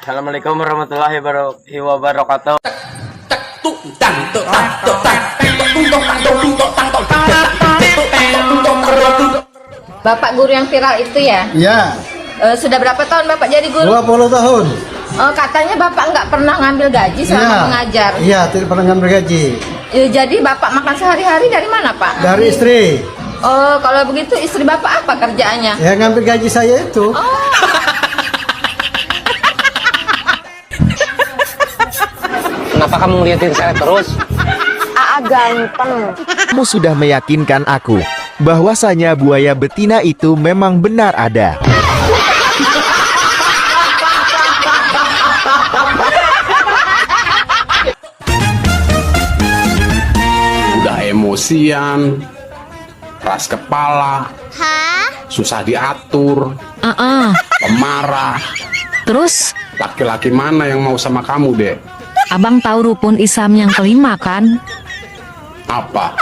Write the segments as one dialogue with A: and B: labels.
A: Assalamualaikum warahmatullahi wabarakatuh.
B: Bapak guru yang viral itu ya?
C: Iya.
B: Sudah berapa tahun Bapak jadi guru?
C: 20 tahun.
B: Katanya Bapak nggak pernah ngambil gaji selama
C: Iya.
B: mengajar.
C: Iya, tidak pernah ngambil gaji.
B: Jadi Bapak makan sehari-hari dari mana Pak?
C: Dari istri.
B: Kalau begitu istri Bapak apa kerjaannya?
C: Ya ngambil gaji saya itu.
A: Kenapa kamu ngeliatin saya terus?
B: Ganteng.
D: Kamu sudah meyakinkan aku bahwasanya buaya betina itu memang benar ada.
E: Udah emosian, keras kepala, susah diatur, pemarah.
F: Terus,
E: Laki-laki mana yang mau sama kamu, Dek?
F: abang tahu rukun Islam yang kelima kan?
E: Apa?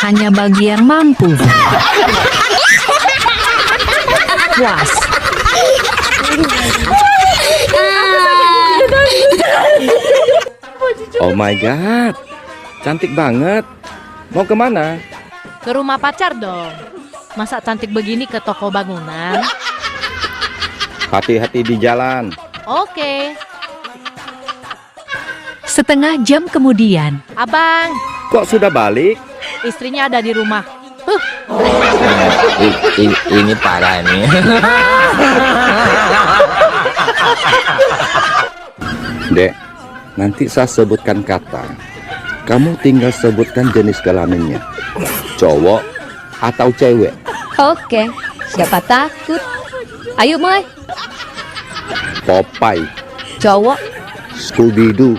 F: Hanya bagi yang mampu. Puas.
D: Oh my god, cantik banget. Mau kemana?
G: Ke rumah pacar dong. Masa cantik begini ke toko bangunan?
D: Hati-hati di jalan.
G: Oke.
F: Setengah jam kemudian,
G: Abang,
D: Kok sudah balik?
G: istrinya ada di rumah.
A: Ini parah nih.
D: Dek, nanti saya sebutkan kata. Kamu tinggal sebutkan jenis kelaminnya. Cowok atau cewek?
F: oke, siapa takut? Ayo mulai.
D: Popeye,
F: Cowok,
D: Scooby-Doo,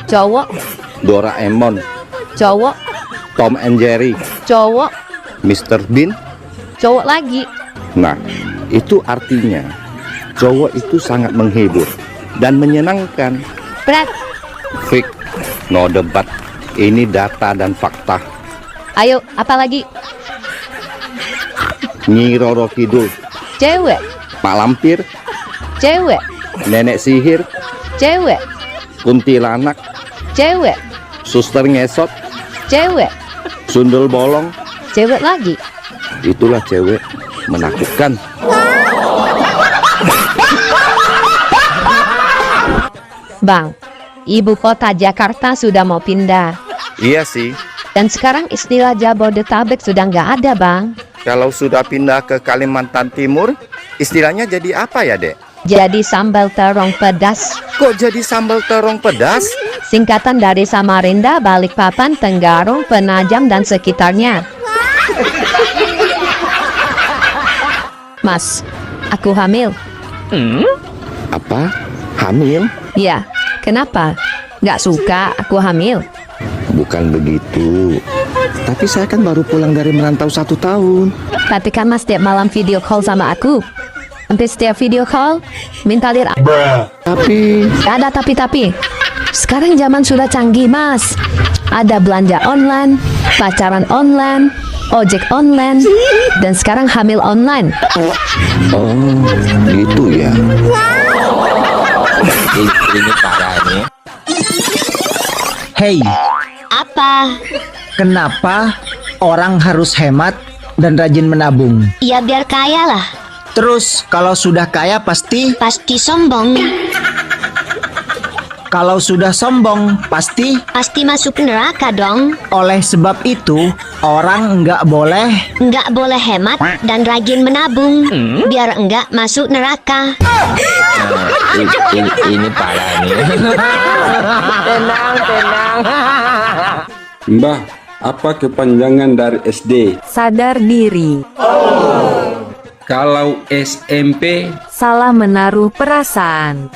F: cowok,
D: Doraemon,
F: cowok,
D: Tom and Jerry,
F: cowok,
D: Mr. Bean.
F: cowok lagi.
D: Nah, itu artinya cowok itu sangat menghibur dan menyenangkan.
F: Berat.
D: Fik, no debat. Ini data dan fakta.
F: Ayo, apa lagi?
D: Nyi Roro Kidul,
F: Cewek,
D: Mak Lampir,
F: cewek,
D: Nenek Sihir,
F: cewek,
D: Kuntilanak,
F: cewek,
D: Suster Ngesot,
F: cewek,
D: Sundel Bolong.
F: cewek lagi.
D: Itulah cewek menakutkan.
F: Bang, ibu kota Jakarta sudah mau pindah.
D: Iya sih,
F: Dan sekarang istilah Jabodetabek sudah nggak ada, Bang.
D: kalau sudah pindah ke Kalimantan Timur, istilahnya jadi apa ya, Dek?
F: Jadi sambal terong pedas.
D: Kok jadi sambal terong pedas?
F: Singkatan dari Samarinda, Balikpapan, Tenggarong, Penajam, dan sekitarnya. Mas, aku hamil.
D: Apa? Hamil?
F: Ya, kenapa? Nggak suka aku hamil?
D: Bukan begitu. Tapi saya kan baru pulang dari merantau 1 tahun.
F: Tapi kan Mas setiap malam video call sama aku. Hampir setiap video call, minta lihat.
D: Tapi
F: Nggak ada tapi-tapi. Sekarang zaman sudah canggih, Mas. Ada belanja online, pacaran online, ojek online, dan sekarang hamil online.
D: oh, gitu ya.
A: Ini parah nih.
H: Hei,
B: Apa?
H: kenapa orang harus hemat dan rajin menabung?
B: Ya biar kaya lah.
H: Terus kalau sudah kaya pasti,
B: Pasti sombong.
H: kalau sudah sombong pasti.
B: Pasti masuk neraka dong.
H: Oleh sebab itu, orang nggak boleh.
B: Nggak boleh hemat dan rajin menabung. Biar enggak masuk neraka.
A: Ini parah nih. Tenang.
E: Mbah, apa kepanjangan dari SD?
F: Sadar diri,
E: Kalau SMP,
F: salah menaruh perasaan,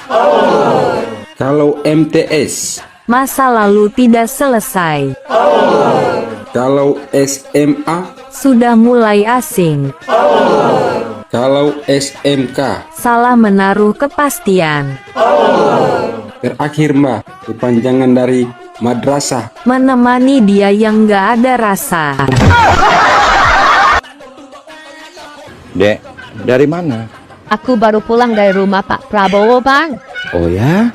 E: kalau MTS,
F: masa lalu tidak selesai,
E: kalau SMA,
F: sudah mulai asing,
E: kalau SMK.
F: salah menaruh kepastian,
E: Terakhir, Mbah, kepanjangan dari madrasah.
F: menemani dia yang nggak ada rasa.
D: Dek, dari mana?
F: Aku baru pulang dari rumah Pak Prabowo, Bang.
D: Oh ya?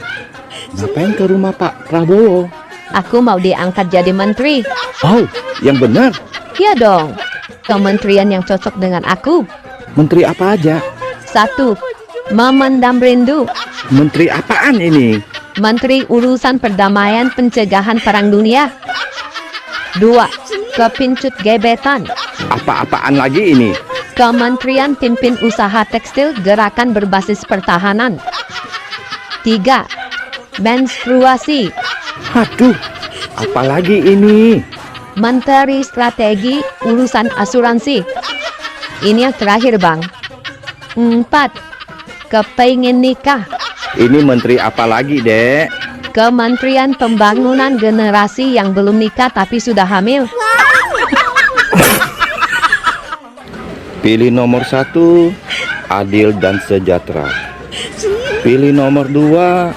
D: Ngapain ke rumah Pak Prabowo?
F: Aku mau diangkat jadi menteri.
D: Oh, yang benar.
F: Iya dong. Kementerian yang cocok dengan aku.
D: Menteri apa aja?
F: 1. Memendam rindu.
D: Menteri apaan ini?
F: Menteri Urusan Perdamaian Pencegahan Perang Dunia. 2. Kepincut gebetan.
D: Apa-apaan lagi ini?
F: Kementerian Pimpin Usaha Tekstil Gerakan Berbasis Pertahanan. 3. Menstruasi.
D: Aduh, apalagi ini?
F: Menteri Strategi Urusan Asuransi. Ini yang terakhir, Bang. 4. Kepengen nikah.
D: Ini menteri apa lagi, Dek?
F: Kementerian Pembangunan Generasi yang belum nikah tapi sudah hamil.
D: Pilih nomor 1, adil dan sejahtera. Pilih nomor 2,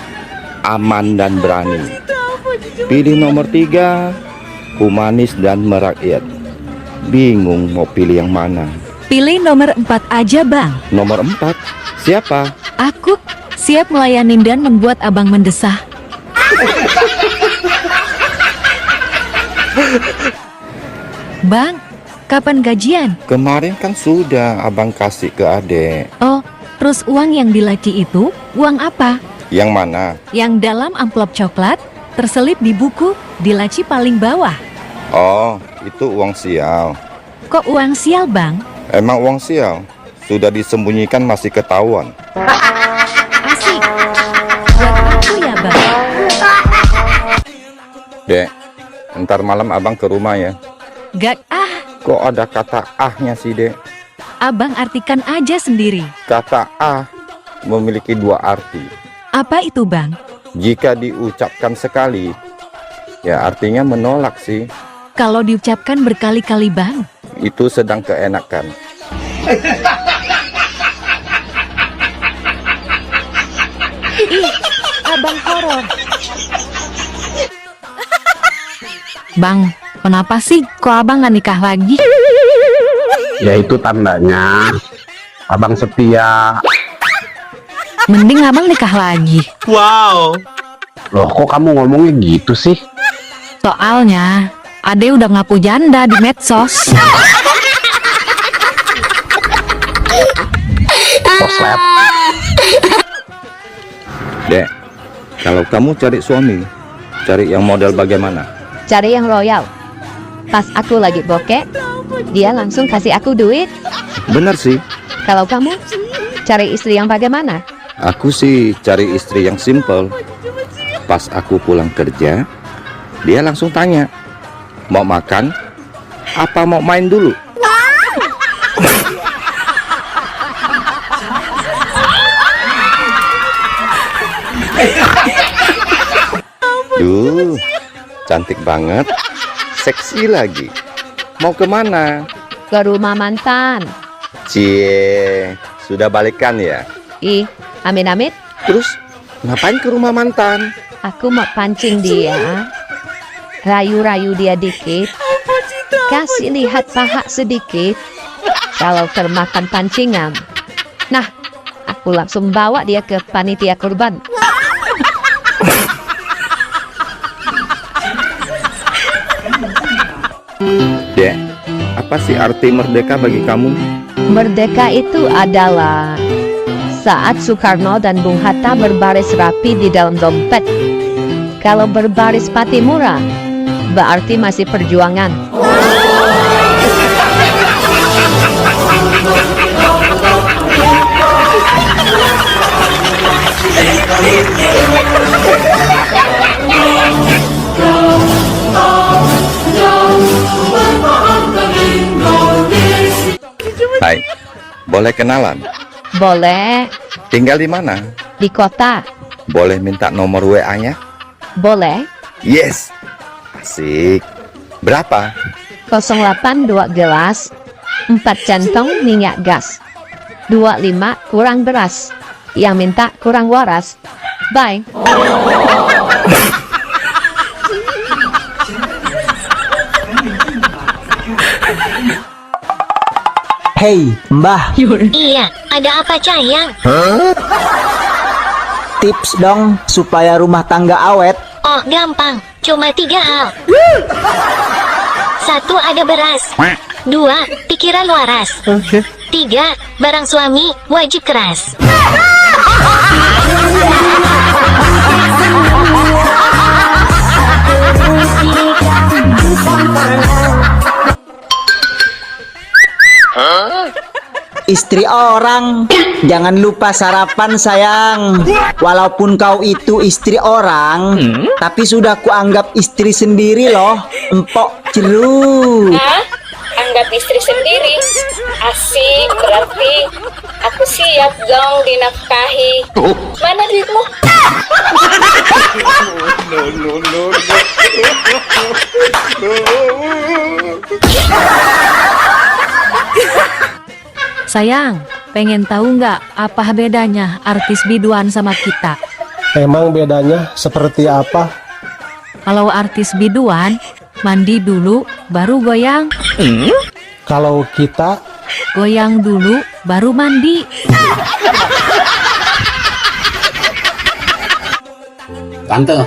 D: aman dan berani. Pilih nomor 3, humanis dan merakyat. Bingung mau pilih yang mana?
I: Pilih nomor 4 aja, Bang.
D: Nomor 4, siapa?
I: Aku siap melayani dan membuat Abang mendesah. Bang, kapan gajian?
D: Kemarin kan sudah abang kasih ke adek.
I: Oh, terus uang yang di laci itu, uang apa?
D: Yang mana?
I: Yang dalam amplop coklat, terselip di buku, di laci paling bawah.
D: Oh, itu uang sial.
I: Kok uang sial, Bang?
D: Emang uang sial? Sudah disembunyikan masih ketahuan.
I: Asik. Buat aku ya, Bang.
D: Dek, ntar malam abang ke rumah ya.
I: Gak
D: Kok ada kata ahnya sih, Dek?
I: Abang artikan aja sendiri.
D: Kata ah memiliki 2 arti.
I: Apa itu, Bang?
D: Jika diucapkan sekali, ya artinya menolak sih.
I: Kalau diucapkan berkali-kali, Bang?
D: Itu sedang keenakan.
I: Ih, abang horor. Bang, kenapa sih kok abang gak nikah lagi?
A: Ya itu tandanya abang setia.
I: Mending abang nikah lagi.
A: Loh kok kamu ngomongnya gitu sih?
I: Soalnya Ade udah ngaku janda di medsos.
A: Koslet.
D: Dek, kalau kamu cari suami, cari yang model bagaimana?
F: Cari yang royal. Pas aku lagi bokeh, dia langsung kasih aku duit.
D: Bener sih.
F: Kalau kamu cari istri yang bagaimana?
D: Aku sih cari istri yang simple. Pas aku pulang kerja, dia langsung tanya, mau makan? Apa mau main dulu? Duh, cantik banget, seksi lagi. Mau kemana?
F: Ke rumah mantan.
D: Cie, sudah balikan ya?
F: Ih, amit-amit.
D: Terus ngapain ke rumah mantan?
F: Aku mau pancing dia. Rayu-rayu dia dikit. Kasih lihat paha sedikit. Kalau termakan pancingan. Nah, aku langsung bawa dia ke panitia kurban.
D: Dek, apa sih arti merdeka bagi kamu?
F: Merdeka itu adalah saat Soekarno dan Bung Hatta berbaris rapi di dalam dompet. Kalau berbaris Patimura, berarti masih perjuangan.
D: Hai, boleh kenalan?
F: Boleh.
D: Tinggal di mana?
F: Di kota.
D: Boleh minta nomor WA-nya?
F: Boleh.
D: Yes, asik. Berapa?
F: 082 gelas, 4 centong minyak gas, 25 kurang beras. Yang minta kurang waras. Bye.
H: Hei, Mbah,
B: Iya, ada apa Cayang?
H: tips dong supaya rumah tangga awet.
B: Oh, gampang. Cuma 3 hal. 1. Ada beras. 2. Pikiran waras. 3. Barang suami wajib keras.
H: Istri orang, jangan lupa sarapan sayang. Walaupun kau itu istri orang, tapi sudah kuanggap istri sendiri loh. Empok ceru.
J: Anggap istri sendiri. Asik, berarti aku siap dong dinafkahi. Mana duitmu?
I: Sayang, pengen tahu nggak apa bedanya artis biduan sama kita?
C: Emang bedanya seperti apa?
I: Kalau artis biduan, mandi dulu, baru goyang.
C: Kalau kita
I: Goyang dulu, baru mandi.
K: Tante,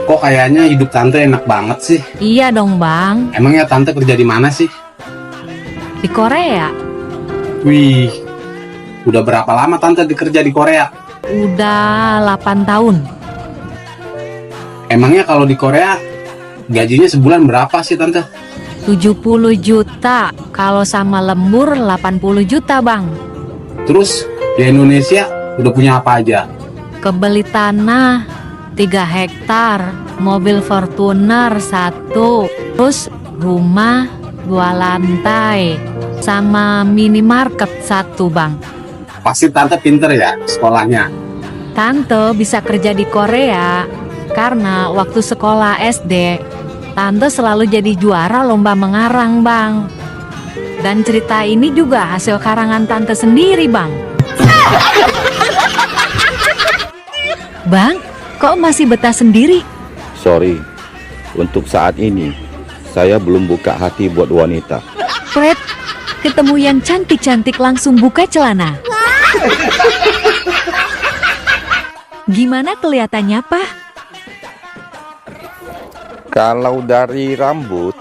K: kok kayaknya hidup tante enak banget sih?
I: Iya dong bang,
K: Emangnya tante kerja di mana sih?
I: di Korea.
K: Wih, udah berapa lama tante kerja di Korea?
I: Udah 8 tahun.
K: Emangnya kalau di Korea gajinya sebulan berapa sih tante?
I: 70 juta, kalau sama lembur 80 juta bang.
K: Terus di Indonesia udah punya apa aja?
I: Kebeli tanah 3 hektar, mobil Fortuner 1, terus rumah 2 lantai, sama minimarket 1 bang.
K: Pasti tante pinter ya sekolahnya.
I: Tante bisa kerja di Korea karena waktu sekolah SD, Tante selalu jadi juara lomba mengarang bang. Dan cerita ini juga hasil karangan Tante sendiri bang. Bang, kok masih betah sendiri?
D: Sorry, untuk saat ini saya belum buka hati buat wanita.
I: Fred, ketemu yang cantik-cantik langsung buka celana. Gimana kelihatannya, Pak?
D: Kalau dari rambut,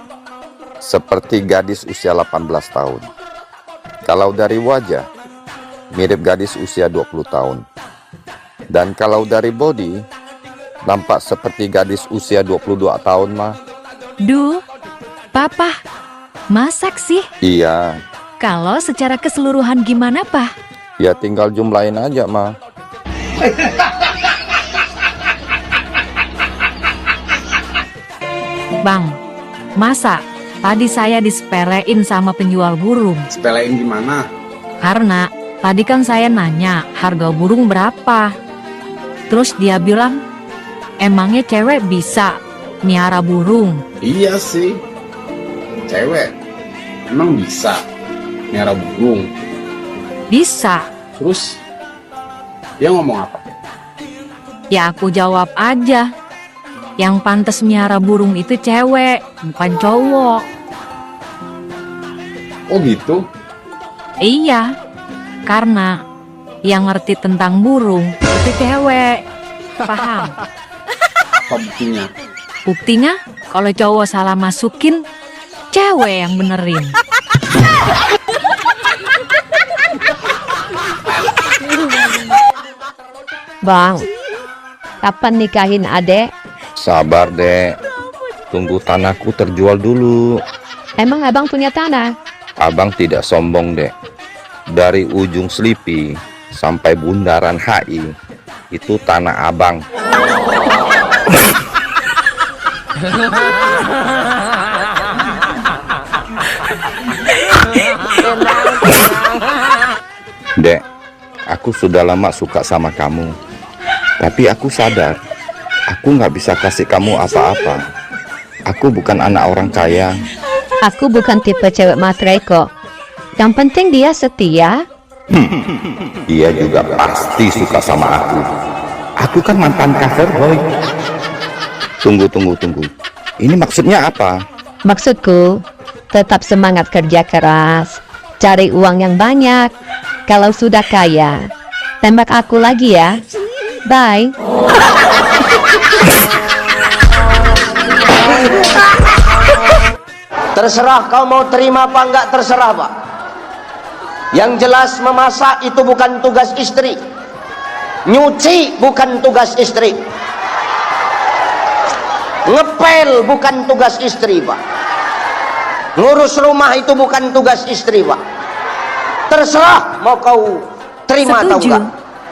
D: seperti gadis usia 18 tahun. Kalau dari wajah, mirip gadis usia 20 tahun. Dan kalau dari body, nampak seperti gadis usia 22 tahun, mah.
I: Duh, Papa, masak sih?
D: Iya,
I: Kalau secara keseluruhan gimana, Pak?
D: ya tinggal jumlahin aja, mah.
I: Bang, masa tadi saya disepelein sama penjual burung?
K: Sepelein gimana?
I: Karena tadi kan saya nanya harga burung berapa. Terus dia bilang, emangnya cewek bisa miara burung?
K: Iya sih, cewek emang bisa miara burung.
I: Bisa.
K: Terus dia ngomong apa?
I: Ya aku jawab aja. Yang pantas miara burung itu cewek, bukan cowok.
K: Oh gitu?
I: Iya, karena yang ngerti tentang burung itu cewek. Paham?
K: Apa buktinya?
I: Buktinya kalau cowok salah masukin, cewek yang benerin.
F: Bang, kapan nikahin adek?
D: Sabar, Dek. Tunggu tanahku terjual dulu.
F: Emang abang punya tanah?
D: Abang tidak sombong, Dek. Dari ujung Selipi sampai bundaran HI, itu tanah abang. Dek, aku sudah lama suka sama kamu. Tapi aku sadar, aku nggak bisa kasih kamu apa-apa. Aku bukan anak orang kaya.
F: Aku bukan tipe cewek matre kok. Yang penting dia setia.
D: Dia juga pasti suka sama aku. Aku kan mantan cover boy. Tunggu. Ini maksudnya apa?
F: Maksudku, tetap semangat kerja keras. cari uang yang banyak. Kalau sudah kaya, tembak aku lagi ya. Bye.
H: Terserah kau mau terima apa enggak, terserah Pak. Yang jelas memasak itu bukan tugas istri, nyuci bukan tugas istri, ngepel bukan tugas istri Pak, ngurus rumah itu bukan tugas istri Pak. Terserah mau kau terima atau enggak.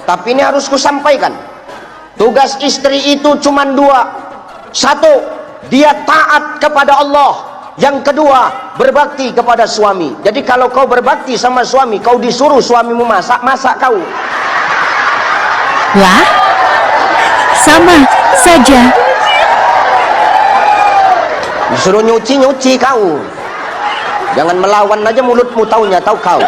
H: Tapi ini harus kusampaikan, tugas istri itu cuma dua. Satu, dia taat kepada Allah. Yang kedua, berbakti kepada suami. Jadi kalau kau berbakti sama suami, kau disuruh suamimu masak, masak kau.
I: Lah, sama saja.
H: Disuruh nyuci, nyuci kau. Jangan melawan aja mulutmu, taunya tahu kau.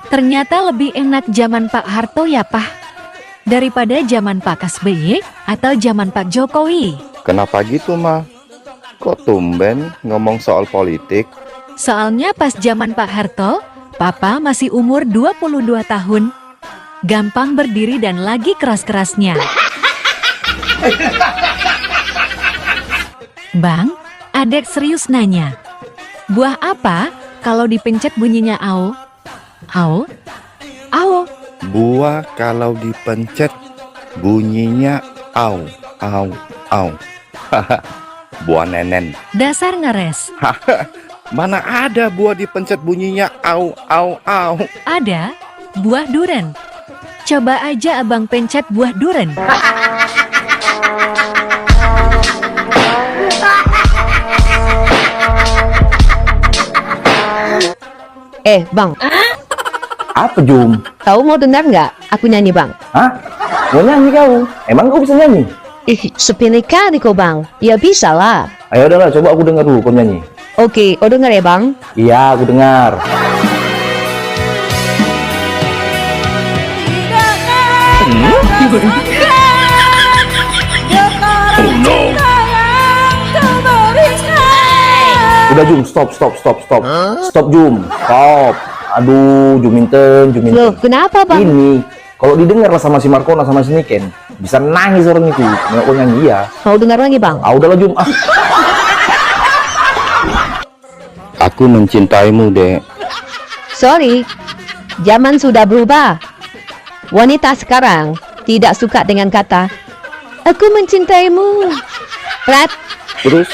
I: Ternyata lebih enak zaman Pak Harto ya, Pak, daripada zaman Pak SBY atau zaman Pak Jokowi.
D: Kenapa gitu, Ma? Kok tumben ngomong soal politik?
I: Soalnya pas zaman Pak Harto, Papa masih umur 22 tahun. Gampang berdiri dan lagi keras-kerasnya. Bang, adek serius nanya. Buah apa kalau dipencet bunyinya au? Au? Au?
D: Buah kalau dipencet bunyinya au, au, au. Buah nenen.
I: Dasar ngeres.
D: Mana ada buah dipencet bunyinya au, au, au.
I: Ada, buah duren. Coba aja abang pencet buah duren.
F: Bang.
D: Apa, Jum?
F: Tahu mau dengar nggak aku nyanyi, Bang?
D: Hah? Mau nyanyi kau? Emang kau bisa nyanyi?
F: Sepele kali kau, Bang. Ya bisa lah.
D: Ayo udahlah, coba aku dengar dulu kau nyanyi.
F: Oke, kau dengar ya, Bang?
D: Iya, aku dengar. Udah, Jum, stop. Stop, Jum. Stop. Aduh, Juminten.
F: Loh, kenapa, Bang?
D: Ini, kalau didengar lah sama si Markona sama si Niken, bisa nangis orang itu. Nggak kau nyanyi, ya.
F: Mau dengar lagi, Bang?
D: Udahlah, Jum. Aku mencintaimu, Dek.
F: Sorry, zaman sudah berubah. Wanita sekarang tidak suka dengan kata "aku mencintaimu". Rat,
D: Terus,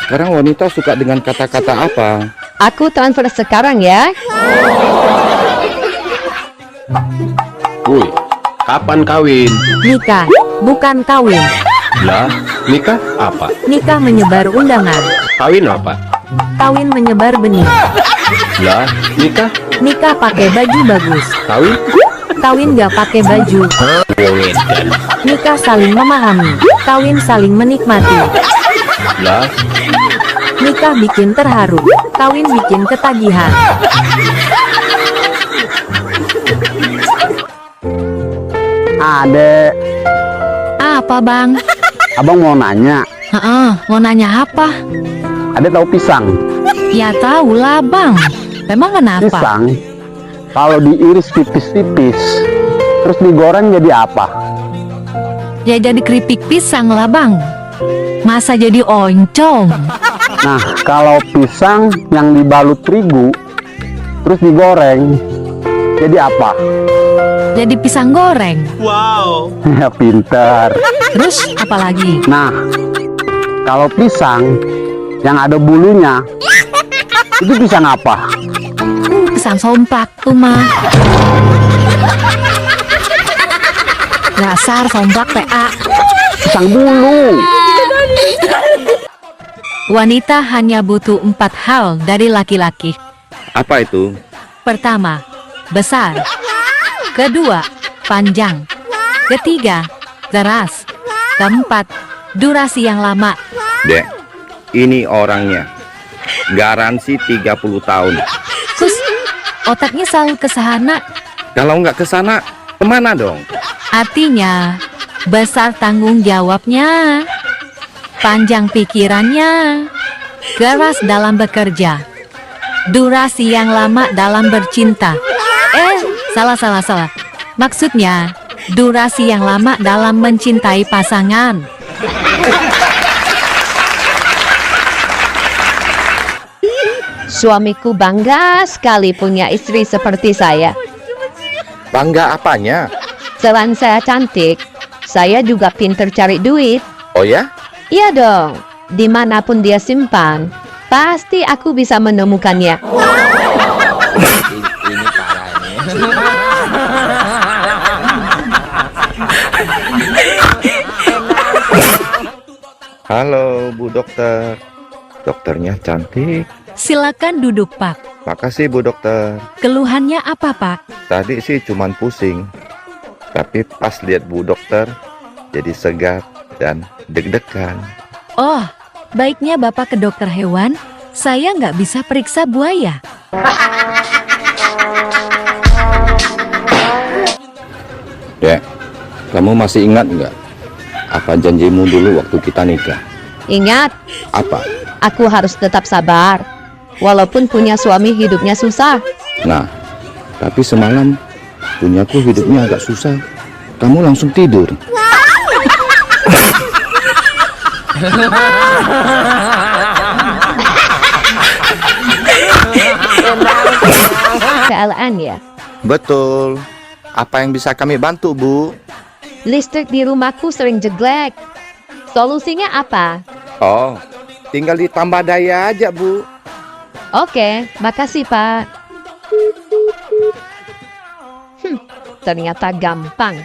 D: sekarang wanita suka dengan kata-kata apa?
F: aku transfer sekarang ya.
E: Woi, kapan kawin?
I: Nikah, bukan kawin.
E: Lah, nikah apa?
I: Nikah menyebar undangan.
E: Kawin apa?
I: Kawin menyebar benih.
E: Lah, nikah?
I: Nikah pakai baju bagus.
E: Kawin?
I: Kawin gak pakai baju. Nikah saling memahami. Kawin saling menikmati.
E: Lah,
I: Nikah bikin terharu. Kawin bikin ketagihan.
K: Adek,
I: Apa, Bang?
K: abang mau nanya.
I: Mau nanya apa?
K: Adek tahu pisang?
I: Ya tahu lah, Bang. Memang kenapa?
K: Pisang, kalau diiris tipis-tipis, terus digoreng jadi apa?
I: Ya jadi keripik pisang lah, Bang. Masa jadi oncom?
K: Nah, kalau pisang yang dibalut terigu, terus digoreng, jadi apa?
I: Jadi pisang goreng.
K: Ya pintar.
I: Terus apa lagi?
K: Nah, kalau pisang yang ada bulunya, itu pisang apa?
I: Pisang somplak tuh, mah. Dasar somplak PA.
K: Pisang bulu.
I: Wanita hanya butuh 4 hal dari laki-laki.
D: Apa itu?
I: Pertama, besar. Kedua, panjang. Ketiga, deras. Keempat, durasi yang lama.
D: Dek, ini orangnya. Garansi 30 tahun.
I: Sus, otaknya selalu ke sana.
D: Kalau nggak ke sana, kemana dong?
I: Artinya, besar tanggung jawabnya, panjang pikirannya, keras dalam bekerja, Durasi yang lama dalam bercinta. Salah. Maksudnya, durasi yang lama dalam mencintai pasangan.
F: Suamiku bangga sekali punya istri seperti saya.
D: Bangga apanya?
F: Selain saya cantik, saya juga pinter cari duit.
D: Oh ya?
F: Iya dong, dimanapun dia simpan, pasti aku bisa menemukannya.
D: Ini parah nih. Halo Bu Dokter. Dokternya cantik.
I: Silakan duduk, Pak.
D: Makasih Bu Dokter.
I: Keluhannya apa, Pak?
D: Tadi sih cuman pusing. Tapi pas lihat Bu Dokter, jadi segar dan deg-degan.
I: Oh, baiknya Bapak ke dokter hewan. Saya nggak bisa periksa buaya.
D: Dek, kamu masih ingat nggak? Apa janjimu dulu waktu kita nikah?
F: Ingat,
D: Apa?
F: aku harus tetap sabar. Walaupun punya suami hidupnya susah.
D: Nah, tapi semalam punyaku hidupnya agak susah. Kamu langsung tidur.
F: PLN ya.
D: Betul. Apa yang bisa kami bantu, Bu?
F: Listrik di rumahku sering jelek. Solusinya apa?
D: Oh, tinggal ditambah daya aja, Bu.
F: Oke, makasih Pak. Ternyata gampang.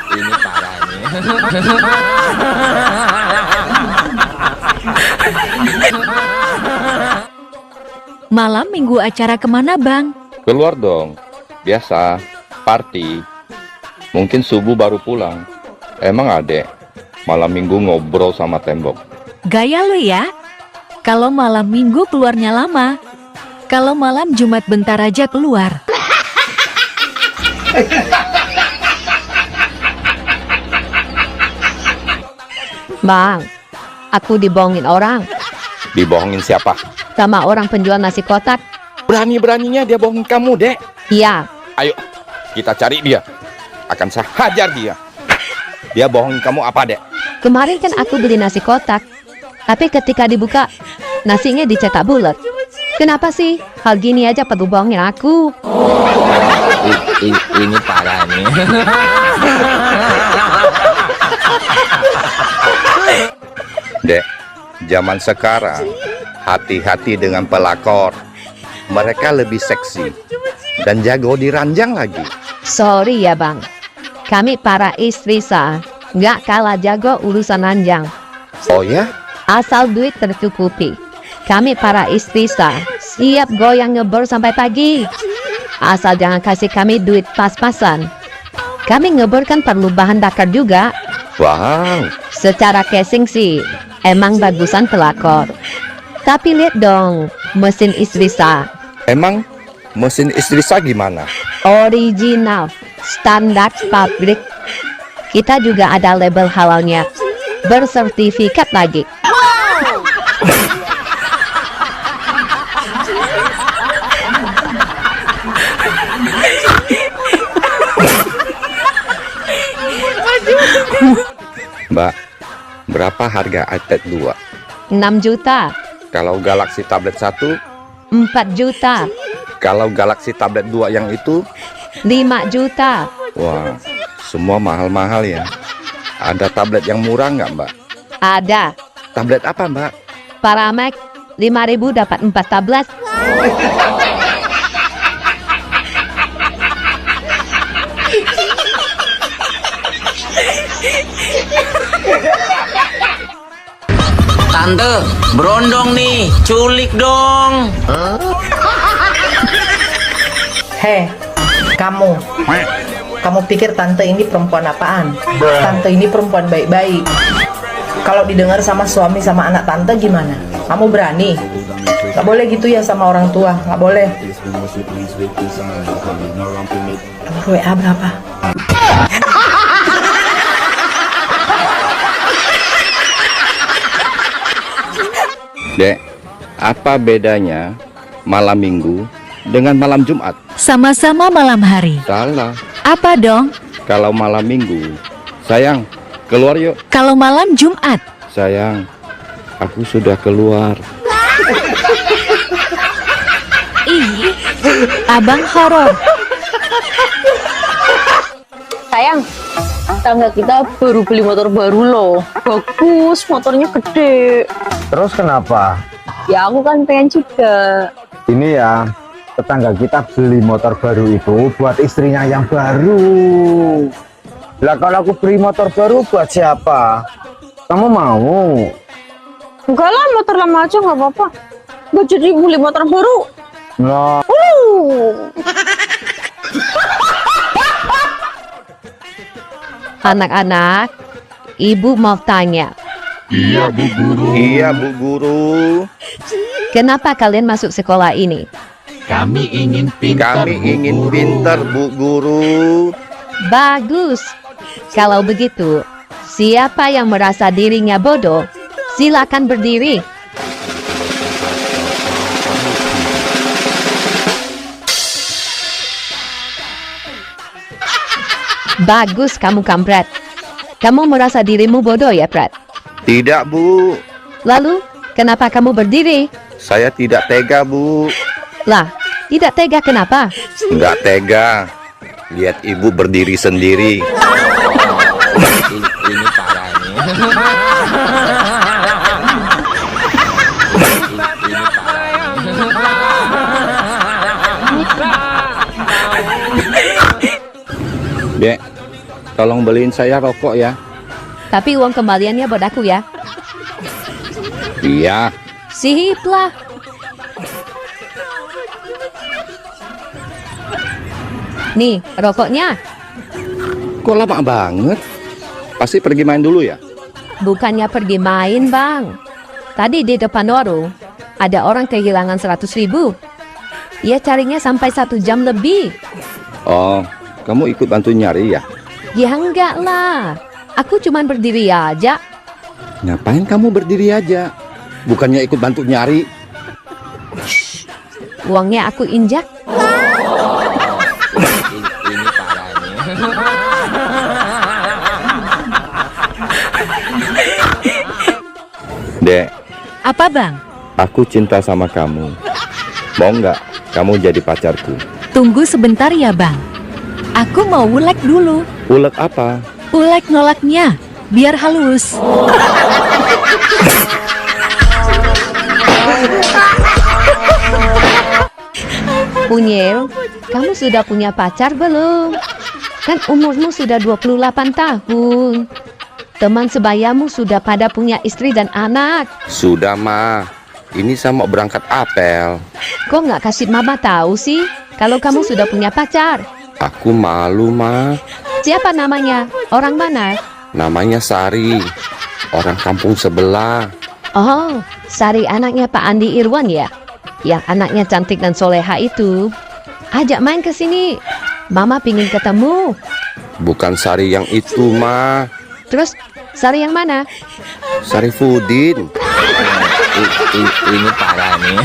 D: Ini parah nih.
I: Malam minggu acara kemana, Bang?
D: Keluar dong. Biasa, party. Mungkin subuh baru pulang. Emang adek, malam minggu ngobrol sama tembok.
I: Gaya lu ya. Kalau malam minggu keluarnya lama. Kalau malam Jumat bentar aja keluar.
F: Bang, aku dibohongin orang.
D: Dibohongin siapa?
F: Sama orang penjual nasi kotak.
D: Berani-beraninya dia bohongin kamu, Dek.
F: Iya.
D: Ayo, kita cari dia. Akan saya hajar dia. Dia bohongin kamu apa, Dek?
F: Kemarin kan aku beli nasi kotak. Tapi ketika dibuka, nasinya dicetak bulat. Kenapa sih? Hal gini aja perlu bohongin aku.
D: Ini parah nih. Dek, zaman sekarang hati-hati dengan pelakor. Mereka lebih seksi dan jago diranjang lagi.
F: Sorry ya bang, kami para istri sah nggak kalah jago urusan ranjang.
D: Oh ya?
F: Asal duit tercukupi, kami para istri sah siap goyang ngebor sampai pagi. Asal jangan kasih kami duit pas-pasan. Kami ngebor kan perlu bahan bakar juga.
D: Wow.
F: Secara casing sih emang bagusan pelakor. Tapi lihat dong mesin istri sah.
D: Emang mesin istri sah gimana?
F: Original, standar pabrik. Kita juga ada label halalnya, bersertifikat lagi.
D: Mbak, berapa harga iPad 2?
F: 6 juta,
D: Kalau Galaxy Tablet 1?
F: 4 juta,
D: Kalau Galaxy Tablet 2 yang itu?
F: 5 juta.
D: Wah, semua mahal-mahal ya. Ada tablet yang murah nggak, Mbak?
F: Ada.
D: Tablet apa, Mbak?
F: Paramek 5.000 dapat 4 tablet.
L: Tante, berondong nih, culik dong.
G: Hei, kamu pikir tante ini perempuan apaan? Tante ini perempuan baik-baik. Kalau didengar sama suami sama anak tante gimana? Kamu berani? Gak boleh gitu ya sama orang tua, gak boleh. Nomor WA berapa?
D: Dek, apa bedanya malam minggu dengan malam Jumat?
I: Sama-sama malam hari.
D: Salah.
I: Apa dong?
D: Kalau malam minggu, sayang, keluar yuk.
I: Kalau malam Jumat.
D: Sayang, aku sudah keluar.
I: Ih, abang horor.
M: Sayang, tangga kita baru beli motor baru loh. Bagus, motornya gede.
K: Terus kenapa?
M: Ya aku kan pengen juga.
K: Ini ya, tetangga kita beli motor baru itu buat istrinya yang baru. Lah kalau aku beli motor baru buat siapa? Kamu mau?
M: Enggak lah, motor lama aja nggak apa-apa. Gue jadi beli motor baru.
K: Nah.
F: Anak-anak, ibu mau tanya.
D: Iya, Bu Guru. Iya, Bu Guru.
F: Kenapa kalian masuk sekolah ini?
D: Kami ingin pintar, Bu Guru.
F: Bagus. Kalau begitu, siapa yang merasa dirinya bodoh, silakan berdiri. Bagus kamu, kampret. Kamu merasa dirimu bodoh ya, Prat?
D: Tidak, Bu.
F: Lalu, kenapa kamu berdiri?
D: Saya tidak tega, Bu.
F: Lah, tidak tega kenapa?
D: Enggak tega. Lihat ibu berdiri sendiri.
L: Ini parah nih.
D: Dek, tolong beliin saya rokok ya.
F: Tapi uang kembaliannya buat aku ya.
D: Iya.
F: Sip lah. Nih, rokoknya.
D: Kok lama banget? Pasti pergi main dulu ya?
F: Bukannya pergi main, Bang. Tadi di depan warung, ada orang kehilangan 100.000. Ia carinya sampai 1 jam lebih.
D: Oh, kamu ikut bantu nyari ya?
F: Ya enggak lah. Aku cuman berdiri aja.
D: Ngapain kamu berdiri aja? Bukannya ikut bantu nyari?
F: Uangnya aku injak.
L: Ini parah nih.
D: Dek,
I: Apa bang?
D: aku cinta sama kamu. Mau nggak kamu jadi pacarku?
I: Tunggu sebentar ya bang. Aku mau ulek dulu.
D: Ulek apa?
I: Ulek nolaknya, biar halus.
F: Punyil, kamu sudah punya pacar belum? Kan umurmu sudah 28 tahun. Teman sebayamu sudah pada punya istri dan anak.
D: Sudah, Ma. Ini saya mau berangkat apel.
F: Kok nggak kasih mama tahu sih kalau kamu sudah punya pacar?
D: Aku malu, Ma.
F: Siapa namanya? Orang mana?
D: Namanya Sari. Orang kampung sebelah.
F: Oh, Sari anaknya Pak Andi Irwan ya? Yang anaknya cantik dan soleha itu. Ajak main ke sini. Mama pingin ketemu.
D: Bukan Sari yang itu, Ma.
F: Terus, Sari yang mana?
D: Sari Fudin.
L: Ini parah nih.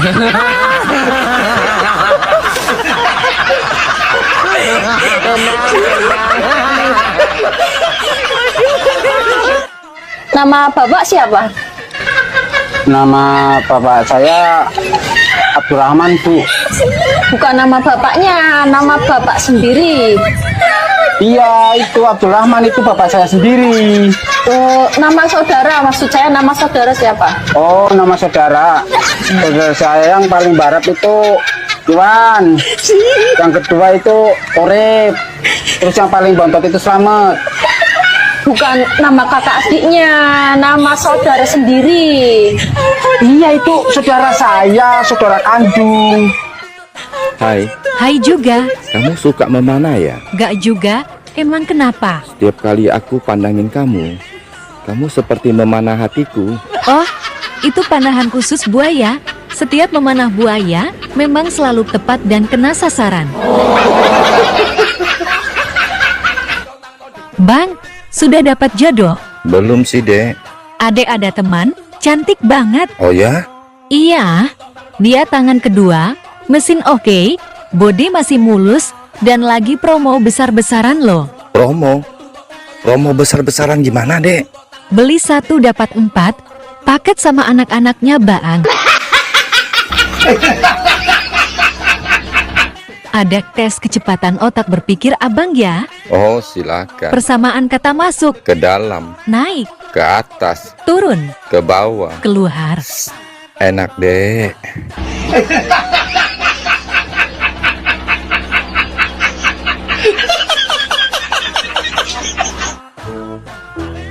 M: Nama bapak siapa?
K: Nama bapak saya Abdurrahman, Bu.
M: Bukan nama bapaknya, nama bapak sendiri.
K: Iya, itu Abdurrahman, itu bapak saya sendiri.
M: Oh, nama saudara, maksud saya nama saudara siapa?
K: Oh, nama saudara. Saudara saya yang paling barat itu Iwan. Yang kedua itu Orep. Terus yang paling bontot itu Slamet.
M: Bukan nama kakak adiknya, nama saudara sendiri.
K: Iya, itu saudara saya, saudara kandung.
D: Hai,
I: Hai juga.
D: kamu suka memanah ya?
I: Gak juga. Emang kenapa?
D: Setiap kali aku pandangin kamu seperti memanah hatiku.
I: Oh, itu panahan khusus buaya. Setiap memanah buaya memang selalu tepat dan kena sasaran. Bang, sudah dapat jodoh?
D: Belum sih, Dek.
I: Adek ada teman, cantik banget.
D: Oh ya?
I: Iya, dia tangan kedua, mesin oke, bodi masih mulus, dan lagi promo besar-besaran loh.
D: Promo? Promo besar-besaran gimana, Dek?
I: Beli 1 dapat 4, paket sama anak-anaknya Baang. Ada tes kecepatan otak berpikir abang ya.
D: Oh, silakan.
I: Persamaan kata masuk,
D: Ke dalam,
I: naik,
D: ke atas,
I: turun,
D: ke bawah.
I: keluar.
D: Enak, Dek.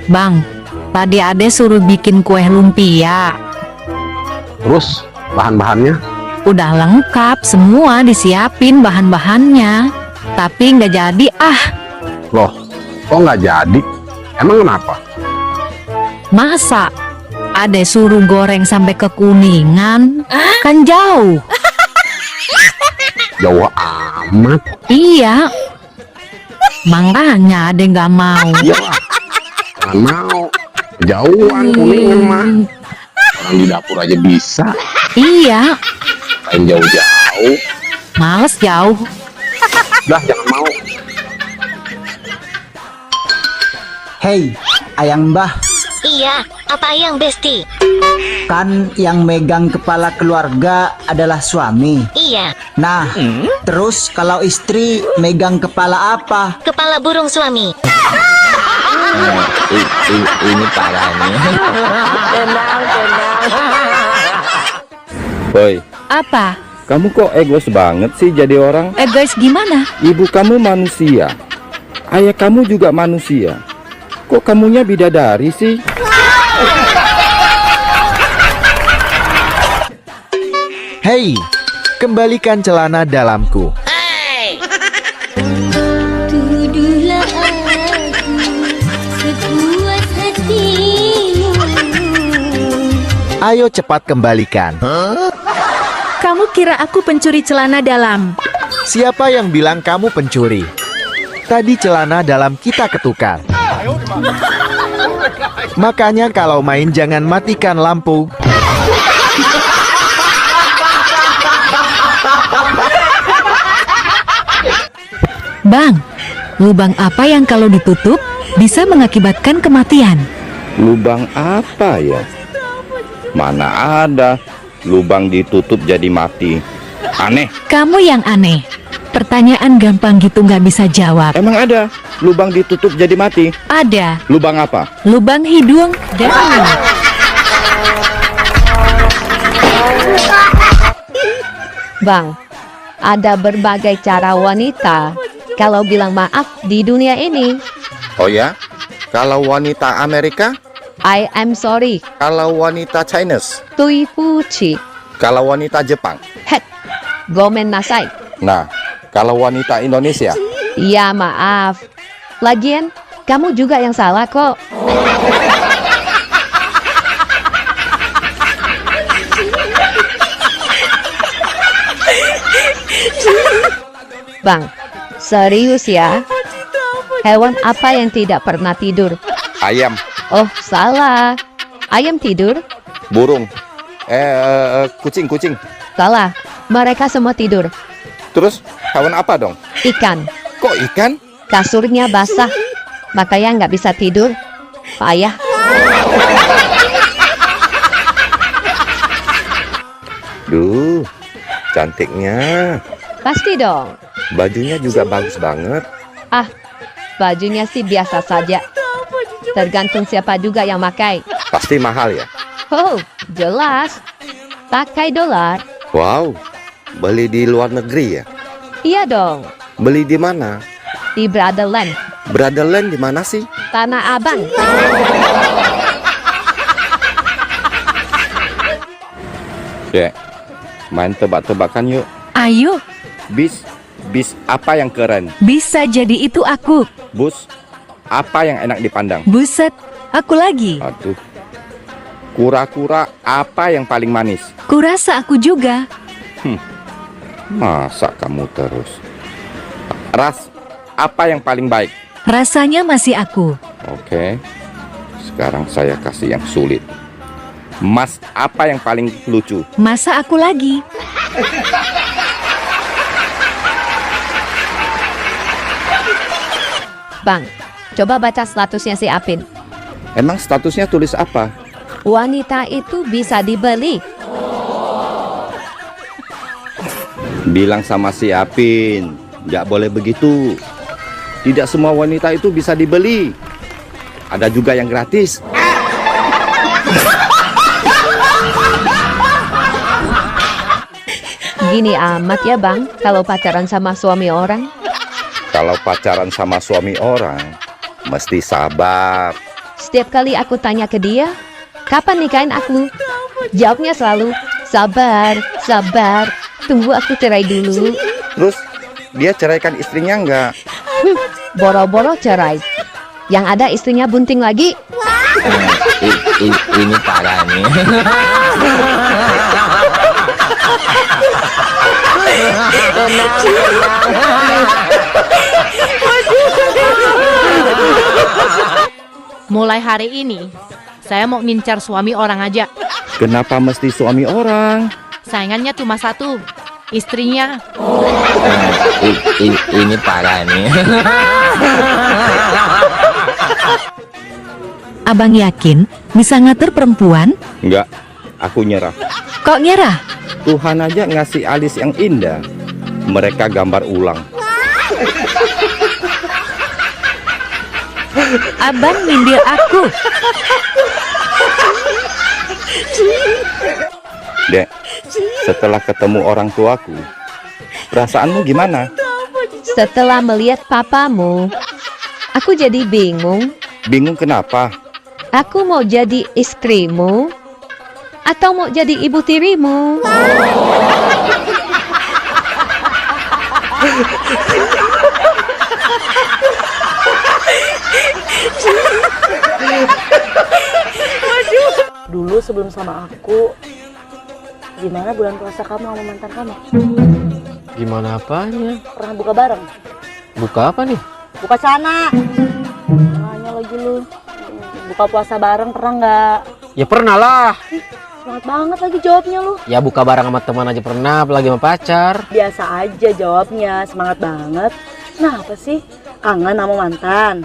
I: Bang, tadi Ade suruh bikin kue lumpia.
E: Terus bahan-bahannya?
I: Udah lengkap, semua disiapin bahan-bahannya. Tapi nggak jadi
E: Loh, kok nggak jadi? Emang kenapa?
I: Masa Ade suruh goreng sampai ke Kuningan? Kan jauh.
E: Jauh amat.
I: Iya. Makanya Ade nggak mau.
E: Iyalah, jangan mau. Jauhan Kuningan mah. Orang di dapur aja bisa.
I: Iya.
E: Lain jauh-jauh.
I: Males jauh.
E: Dah, jangan mau.
H: Hei, ayang Mbah,
B: Iya, apa yang Besti?
H: kan yang megang kepala keluarga adalah suami.
B: Iya,
H: Nah, terus kalau istri megang kepala apa?
B: kepala burung suami.
L: Ini parah nih.
D: Boy,
I: Apa?
D: kamu kok egois banget sih jadi orang?
I: Guys, gimana?
D: Ibu kamu manusia, ayah kamu juga manusia. Kok kamunya bidadari sih?
N: Hei, kembalikan celana dalamku.
B: Tuduhlah aku sepuas hatimu.
N: Ayo cepat kembalikan.
I: Kamu kira aku pencuri celana dalam?
N: Siapa yang bilang kamu pencuri? Tadi celana dalam kita ketukar. Makanya kalau main jangan matikan lampu.
I: Bang, lubang apa yang kalau ditutup bisa mengakibatkan kematian?
D: Lubang apa ya? Mana ada lubang ditutup jadi mati. Aneh.
I: Kamu yang aneh. Pertanyaan gampang gitu nggak bisa jawab.
D: Emang ada lubang ditutup jadi mati?
I: Ada.
D: Lubang apa?
I: Lubang hidung dan mulut.
F: Bang, ada berbagai cara wanita kalau bilang maaf di dunia ini.
D: Oh ya? Kalau wanita Amerika?
F: I am sorry.
D: Kalau wanita Chinese?
F: Tui puci.
D: Kalau wanita Jepang?
F: Het. Gomen nasai.
D: Nah, kalau wanita Indonesia?
F: Ya maaf. Lagian, kamu juga yang salah kok. Bang, serius ya? Hewan apa yang tidak pernah tidur?
D: Ayam.
F: Oh, salah. Ayam tidur?
D: Burung. Kucing.
F: Salah. Mereka semua tidur.
D: Terus hewan apa dong?
F: Ikan.
D: Kok ikan?
F: Kasurnya basah. Makanya nggak bisa tidur. Payah.
D: Duh, cantiknya.
F: Pasti dong.
D: Bajunya juga bagus banget.
F: Ah, bajunya sih biasa saja. Tergantung siapa juga yang pakai.
D: Pasti mahal ya?
F: Oh, jelas. Pakai dolar.
D: Wow, beli di luar negeri ya?
F: Iya dong.
D: Beli di mana?
F: Di Brotherland.
D: Brotherland di mana sih?
F: Tanah Abang.
D: Dek, main tebak-tebakan yuk.
I: Ayo,
D: Bis apa yang keren?
I: bisa jadi itu aku.
D: Bus, apa yang enak dipandang?
I: Buset, aku lagi.
D: Aduh. Kura-kura apa yang paling manis?
I: Kurasa aku juga.
D: Masa kamu terus? Ras, apa yang paling baik?
I: Rasanya masih aku.
D: Oke. Sekarang saya kasih yang sulit. Mas, apa yang paling lucu?
I: Masa aku lagi?
F: Bang, coba baca statusnya si Apin.
D: Emang statusnya tulis apa?
F: Wanita itu bisa dibeli.
D: Bilang sama si Apin, nggak boleh begitu. Tidak semua wanita itu bisa dibeli. Ada juga yang gratis.
F: Gini amat ya bang, kalau pacaran sama suami orang.
D: Kalau pacaran sama suami orang, mesti sabar.
F: Setiap kali aku tanya ke dia, kapan nikahin aku? Jawabnya selalu, sabar, sabar, tunggu aku cerai dulu.
D: Terus, dia ceraikan istrinya nggak?
F: Boro-boro cerai. Yang ada istrinya bunting lagi.
L: Ini parah nih.
O: Mulai hari ini, saya mau ngincar suami orang aja.
D: Kenapa mesti suami orang?
O: Saingannya cuma satu, istrinya.
L: Ini parah nih.
I: Abang yakin bisa ngatur perempuan?
D: Enggak, aku nyerah.
I: Kok nyerah?
D: Tuhan aja ngasih alis yang indah. Mereka gambar ulang.
I: Abang nyindir aku.
D: Dek, setelah ketemu orang tuaku, perasaanmu gimana?
F: Setelah melihat papamu, aku jadi bingung.
D: Bingung kenapa?
F: Aku mau jadi istrimu atau mau jadi ibu tirimu?
M: Dulu sebelum sama aku, gimana bulan puasa kamu sama mantan kamu?
A: Gimana apanya?
M: Pernah buka bareng?
A: Buka apa nih?
M: Buka celana. Nanya lagi lu. Buka puasa bareng pernah nggak?
A: Ya pernah lah.
M: Semangat banget lagi jawabnya lu.
A: Ya buka bareng sama teman aja pernah, apalagi sama pacar.
M: Biasa aja jawabnya, semangat banget. Nah apa sih? Kangen sama mantan?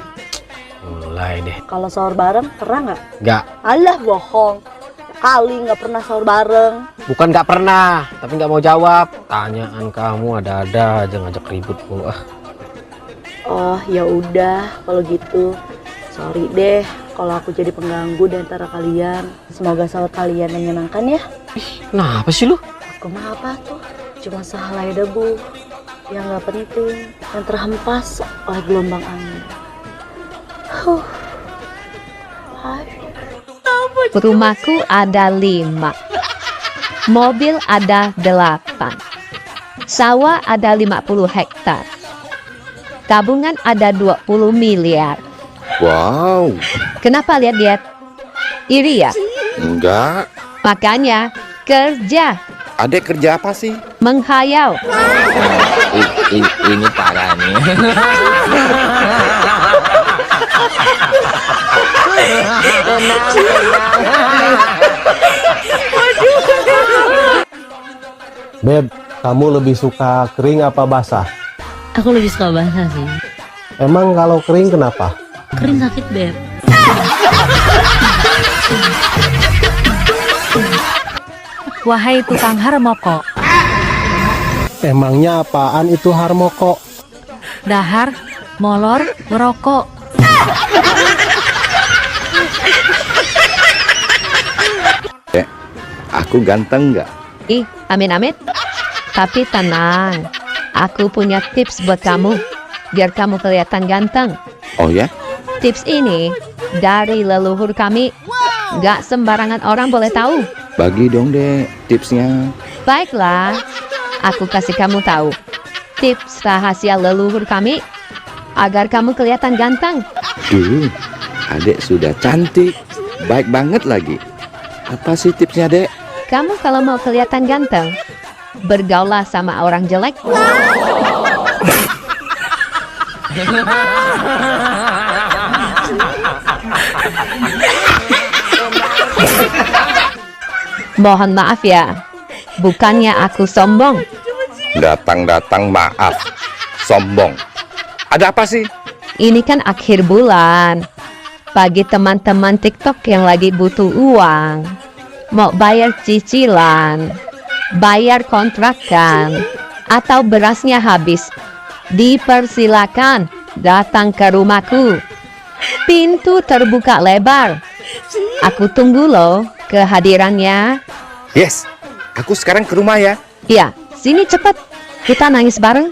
A: Mulai deh.
M: Kalau sahur bareng pernah nggak?
A: Nggak.
M: Alah bohong. Kali nggak pernah sahur bareng.
A: Bukan nggak pernah, tapi nggak mau jawab. Tanyaan kamu ada-ada aja ngajak ribut mulu.
M: Oh ya udah kalau gitu. Sorry deh kalau aku jadi pengganggu di antara kalian. Semoga sahur kalian menyenangkan ya.
A: Kenapa sih lu?
M: Aku mah apa tuh? Cuma sehelai debu yang nggak penting, yang terhempas oleh gelombang angin.
F: Rumahku ada 5, mobil ada 8, sawah ada 50 hektar, tabungan ada 20 miliar.
D: Wow.
F: Kenapa lihat-lihat? Iri ya?
D: Enggak.
F: Makanya kerja.
D: Adek kerja apa sih?
F: Menghayal.
L: Ini parah nih.
C: Beb, kamu lebih suka kering apa basah?
O: Aku lebih suka basah sih.
C: Emang kalau kering kenapa?
O: Kering sakit, Beb.
I: Wahai tukang harmoko,
C: Emangnya apaan itu harmoko?
I: dahar, molor, ngerokok.
D: Aku ganteng nggak?
F: Ih, amin-amin. Tapi tenang, aku punya tips buat kamu, biar kamu kelihatan ganteng.
D: Oh ya?
F: Tips ini dari leluhur kami, gak sembarangan orang boleh tahu.
D: Bagi dong deh tipsnya.
F: Baiklah, aku kasih kamu tahu. Tips rahasia leluhur kami, agar kamu kelihatan ganteng.
D: Duh, adek sudah cantik. Baik banget lagi. Apa sih tipsnya, dek?
F: Kamu kalau mau kelihatan ganteng, bergaulah sama orang jelek. Mohon maaf ya, bukannya aku sombong.
D: Datang-datang maaf. Sombong. Ada apa sih?
F: Ini kan akhir bulan. Bagi teman-teman TikTok yang lagi butuh uang, mau bayar cicilan, bayar kontrakan, atau berasnya habis, dipersilakan datang ke rumahku. Pintu terbuka lebar. Aku tunggu loh kehadirannya.
D: Yes, aku sekarang ke rumah ya.
F: Ya, sini cepet. Kita nangis bareng.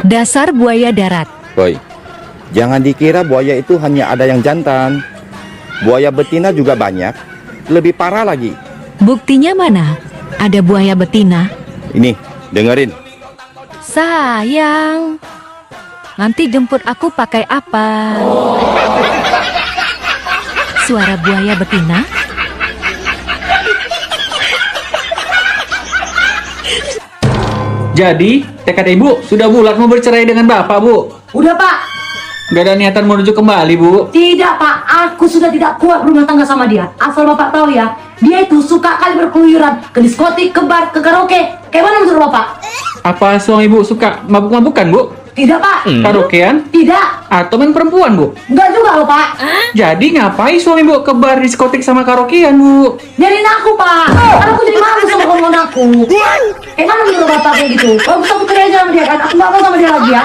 I: Dasar buaya darat.
D: Boy, jangan dikira buaya itu hanya ada yang jantan. Buaya betina juga banyak. Lebih parah lagi.
I: Buktinya mana? Ada buaya betina?
D: Ini, dengerin.
I: Sayang, nanti jemput aku pakai apa? Suara buaya betina?
P: Jadi, tekad ibu sudah bulat mau bercerai dengan bapak, Bu?
Q: Udah, Pak.
P: Gak ada niatan menuju kembali, Bu?
Q: Tidak, Pak. Aku sudah tidak kuat berumah tangga sama dia. Asal Bapak tahu ya, dia itu suka kali berkeluyuran ke diskotik, ke bar, ke karaoke. Kayak mana menurut Bapak?
P: Apa suami ibu suka mabuk-mabukan, Bu?
Q: Tidak, Pak.
P: Karaokean?
Q: Tidak.
P: Atau main perempuan, Bu?
Q: Enggak juga loh, Pak.
P: Jadi ngapain suami ibu ke bar, diskotik sama karaokean, Bu?
Q: Nyariin aku, Pak. Karena aku jadi malu sama omongan aku. Kayak mana menurut Bapak kayak gitu? Bagus aku cerai aja sama dia kan? Aku nggak mau sama dia lagi ya.